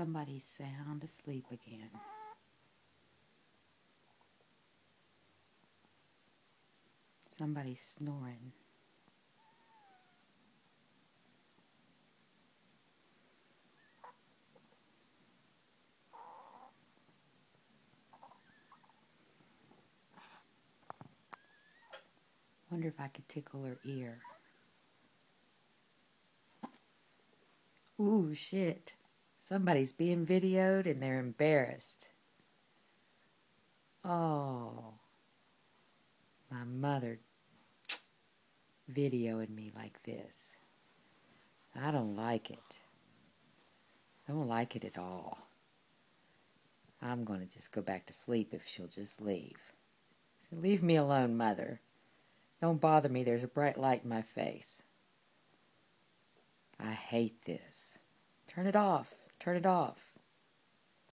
Somebody's sound asleep again. Somebody's snoring. Wonder if I could tickle her ear. Ooh, shit. Somebody's being videoed and they're embarrassed. Oh, my mother videoing me like this. I don't like it. I don't like it at all. I'm going to just go back to sleep if she'll just leave. So leave me alone, Mother. Don't bother me. There's a bright light in my face. I hate this. Turn it off. Turn it off.